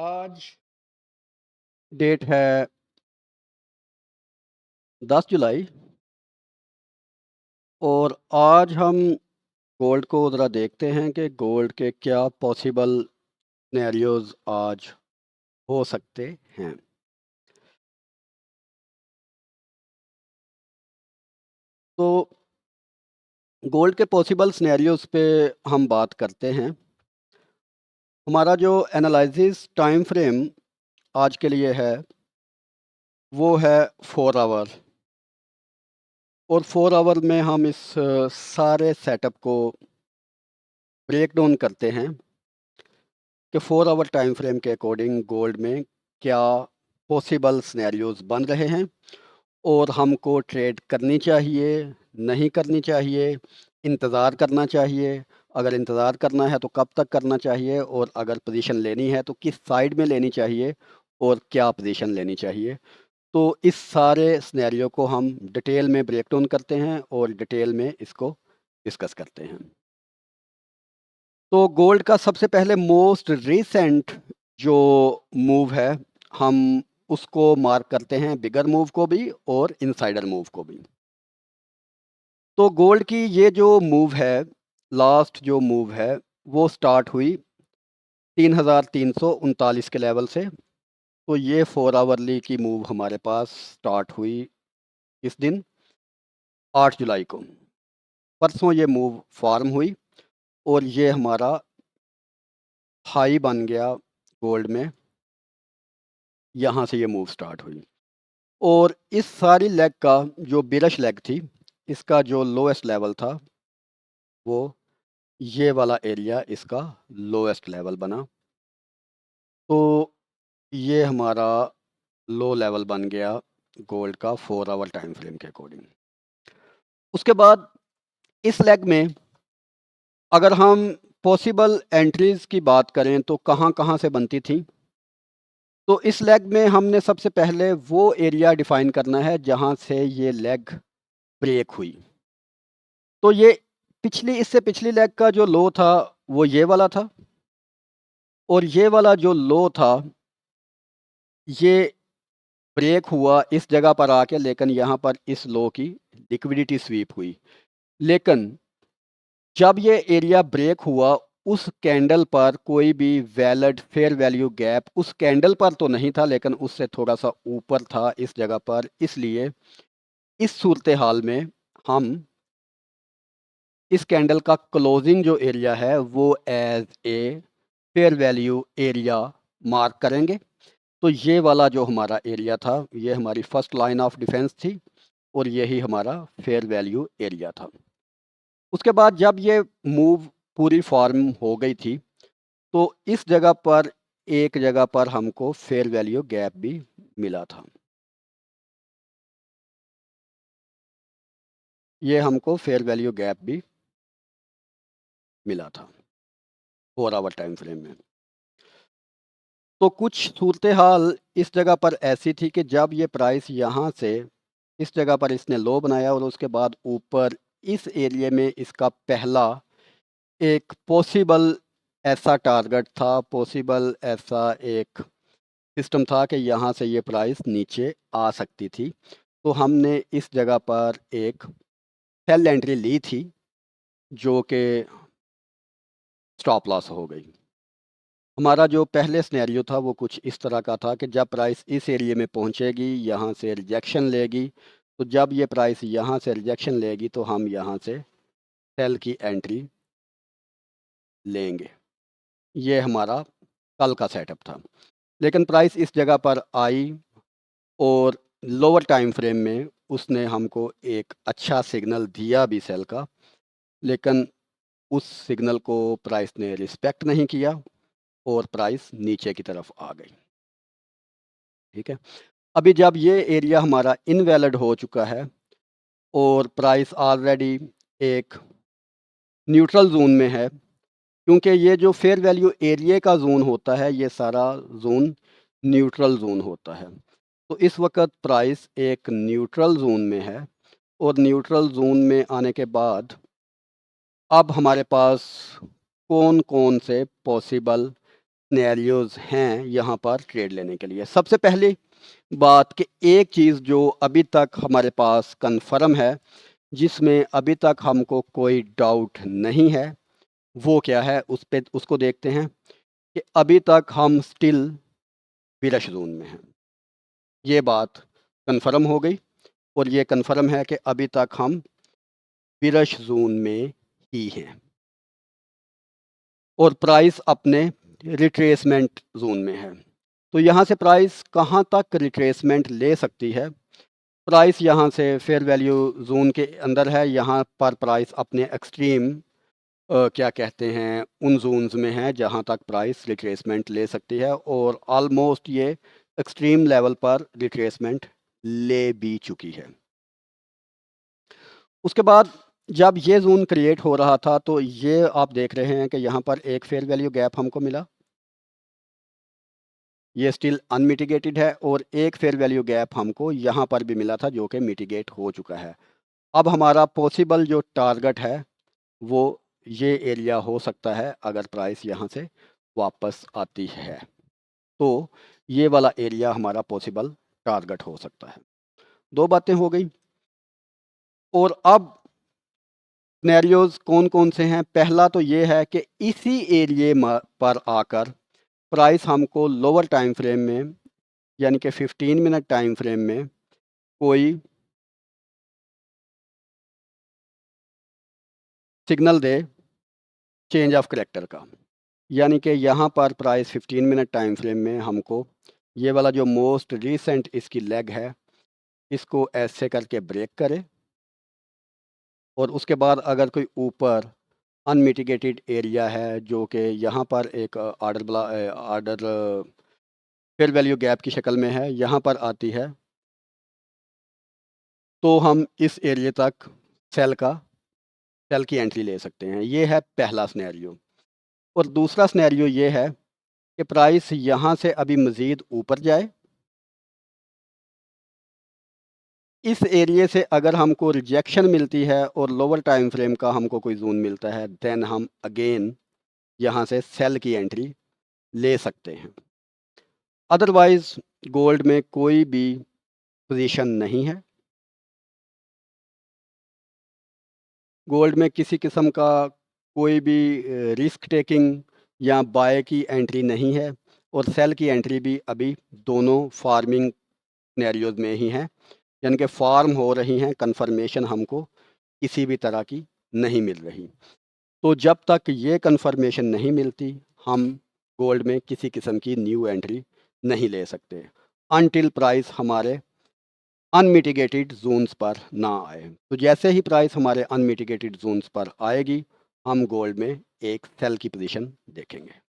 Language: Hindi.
आज डेट है 10 जुलाई और आज हम गोल्ड को ज़रा देखते हैं कि गोल्ड के क्या पॉसिबल सिनेरियोज आज हो सकते हैं। तो गोल्ड के पॉसिबल सिनेरियोज पे हम बात करते हैं। हमारा जो एनालिसिस टाइम फ्रेम आज के लिए है वो है 4 आवर और 4 आवर में हम इस सारे सेटअप को ब्रेक डाउन करते हैं कि 4 आवर टाइम फ्रेम के अकॉर्डिंग गोल्ड में क्या पॉसिबल सिनेरियोज बन रहे हैं और हमको ट्रेड करनी चाहिए, नहीं करनी चाहिए, इंतज़ार करना चाहिए। अगर इंतज़ार करना है तो कब तक करना चाहिए और अगर पोजीशन लेनी है तो किस साइड में लेनी चाहिए और क्या पोजीशन लेनी चाहिए। तो इस सारे सिनेरियो को हम डिटेल में ब्रेक डाउन करते हैं और डिटेल में इसको डिस्कस करते हैं। तो गोल्ड का सबसे पहले मोस्ट रिसेंट जो मूव है हम उसको मार्क करते हैं, बिगर मूव को भी और इनसाइडर मूव को भी। तो गोल्ड की ये जो मूव है, लास्ट जो मूव है वो स्टार्ट हुई 3,339 के लेवल से। तो ये 4 आवरली की मूव हमारे पास स्टार्ट हुई इस दिन 8 जुलाई को। परसों ये मूव फॉर्म हुई और ये हमारा हाई बन गया गोल्ड में, यहाँ से ये मूव स्टार्ट हुई। और इस सारी लेग का जो बिरश लेग थी, इसका जो लोएस्ट लेवल था वो ये वाला एरिया इसका लोएस्ट लेवल बना। तो ये हमारा लो लेवल बन गया गोल्ड का 4 आवर टाइम फ्रेम के अकॉर्डिंग। उसके बाद इस लेग में अगर हम पॉसिबल एंट्रीज की बात करें तो कहाँ कहाँ से बनती थी। तो इस लेग में हमने सबसे पहले वो एरिया डिफाइन करना है जहाँ से ये लेग ब्रेक हुई। तो ये इससे पिछली लेग का जो लो था वो ये वाला था और ये वाला जो लो था ये ब्रेक हुआ इस जगह पर आके, लेकिन यहाँ पर इस लो की लिक्विडिटी स्वीप हुई। लेकिन जब ये एरिया ब्रेक हुआ उस कैंडल पर कोई भी वैलिड फेयर वैल्यू गैप उस कैंडल पर तो नहीं था, लेकिन उससे थोड़ा सा ऊपर था इस जगह पर। इसलिए इस सूरत हाल में हम इस कैंडल का क्लोजिंग जो एरिया है वो as a fair value area mark करेंगे। तो ये वाला जो हमारा एरिया था ये हमारी फर्स्ट लाइन ऑफ डिफेंस थी और यही हमारा फेयर वैल्यू एरिया था। उसके बाद जब ये मूव पूरी फॉर्म हो गई थी तो इस जगह पर एक जगह पर हमको फेयर वैल्यू गैप भी मिला था। ये हमको फेयर वैल्यू गैप भी मिला था 4 आवर टाइम फ्रेम में। तो कुछ सूरत हाल इस जगह पर ऐसी थी कि जब ये प्राइस यहाँ से इस जगह पर इसने लो बनाया और उसके बाद ऊपर इस एरिया में इसका पहला एक पॉसिबल ऐसा टारगेट था, पॉसिबल ऐसा एक सिस्टम था कि यहाँ से ये प्राइस नीचे आ सकती थी। तो हमने इस जगह पर एक सेल एंट्री ली थी जो कि स्टॉप लॉस हो गई। हमारा जो पहले सिनेरियो था वो कुछ इस तरह का था कि जब प्राइस इस एरिया में पहुंचेगी, यहाँ से रिजेक्शन लेगी, तो जब ये प्राइस यहाँ से रिजेक्शन लेगी तो हम यहाँ से सेल की एंट्री लेंगे। ये हमारा कल का सेटअप था। लेकिन प्राइस इस जगह पर आई और लोअर टाइम फ्रेम में उसने हमको एक अच्छा सिग्नल दिया भी सेल का, लेकिन उस सिग्नल को प्राइस ने रिस्पेक्ट नहीं किया और प्राइस नीचे की तरफ आ गई। ठीक है, अभी जब ये एरिया हमारा इनवैलिड हो चुका है और प्राइस ऑलरेडी एक न्यूट्रल जोन में है, क्योंकि ये जो फेयर वैल्यू एरिया का जोन होता है ये सारा जोन न्यूट्रल जोन होता है। तो इस वक्त प्राइस एक न्यूट्रल जोन में है और न्यूट्रल जोन में आने के बाद अब हमारे पास कौन कौन से पॉसिबल सिनेरियोज हैं यहाँ पर ट्रेड लेने के लिए। सबसे पहली बात कि एक चीज़ जो अभी तक हमारे पास कन्फर्म है, जिसमें अभी तक हमको कोई डाउट नहीं है, वो क्या है उसको देखते हैं कि अभी तक हम स्टिल बिरश जोन में हैं। ये बात कन्फर्म हो गई और ये कन्फर्म है कि अभी तक हम बिरश जोन में ही हैं और प्राइस अपने रिट्रेसमेंट जोन में है। तो यहाँ से प्राइस कहाँ तक रिट्रेसमेंट ले सकती है? प्राइस यहाँ से फेयर वैल्यू जोन के अंदर है, यहाँ पर प्राइस अपने एक्सट्रीम क्या कहते हैं उन जोन्स में है जहाँ तक प्राइस रिट्रेसमेंट ले सकती है और ऑलमोस्ट ये एक्सट्रीम लेवल पर रिट्रेसमेंट ले भी चुकी है। उसके बाद जब ये जोन क्रिएट हो रहा था तो ये आप देख रहे हैं कि यहाँ पर एक फेयर वैल्यू गैप हमको मिला, ये स्टिल अनमिटिगेटेड है, और एक फेयर वैल्यू गैप हमको यहाँ पर भी मिला था जो कि मिटिगेट हो चुका है। अब हमारा पॉसिबल जो टारगेट है वो ये एरिया हो सकता है अगर प्राइस यहाँ से वापस आती है, तो ये वाला एरिया हमारा पॉसिबल टारगेट हो सकता है। दो बातें हो गई। और अब सिनेरियोज कौन कौन से हैं? पहला तो ये है कि इसी एरिया पर आकर प्राइस हमको लोअर टाइम फ्रेम में यानी कि 15 मिनट टाइम फ्रेम में कोई signal they change of character का, यानी कि यहाँ पर प्राइस 15 मिनट टाइम फ्रेम में हमको ये वाला जो मोस्ट रिसेंट इसकी लेग है इसको ऐसे करके ब्रेक करे और उसके बाद अगर कोई ऊपर अनमिटिगेटेड एरिया है जो कि यहाँ पर एक आर्डर फेयर वैल्यू गैप की शक्ल में है, यहाँ पर आती है, तो हम इस एरिया तक सेल की एंट्री ले सकते हैं। ये है पहला सिनेरियो। और दूसरा सिनेरियो ये है कि प्राइस यहाँ से अभी मज़ीद ऊपर जाए, इस एरिया से अगर हमको रिजेक्शन मिलती है और लोअर टाइम फ्रेम का हमको कोई जोन मिलता है, देन हम अगेन यहाँ से सेल की एंट्री ले सकते हैं। अदरवाइज गोल्ड में कोई भी पोजीशन नहीं है, गोल्ड में किसी किस्म का कोई भी रिस्क टेकिंग या बाय की एंट्री नहीं है और सेल की एंट्री भी अभी दोनों फार्मिंग सिनेरियोज में ही हैं, यानी कि फार्म हो रही हैं, कंफर्मेशन हमको किसी भी तरह की नहीं मिल रही। तो जब तक ये कंफर्मेशन नहीं मिलती हम गोल्ड में किसी किस्म की न्यू एंट्री नहीं ले सकते अनटिल प्राइस हमारे अनमिटिगेटेड जोन्स पर ना आए। तो जैसे ही प्राइस हमारे अनमिटिगेटेड जोन्स पर आएगी हम गोल्ड में एक सेल की पोजीशन देखेंगे।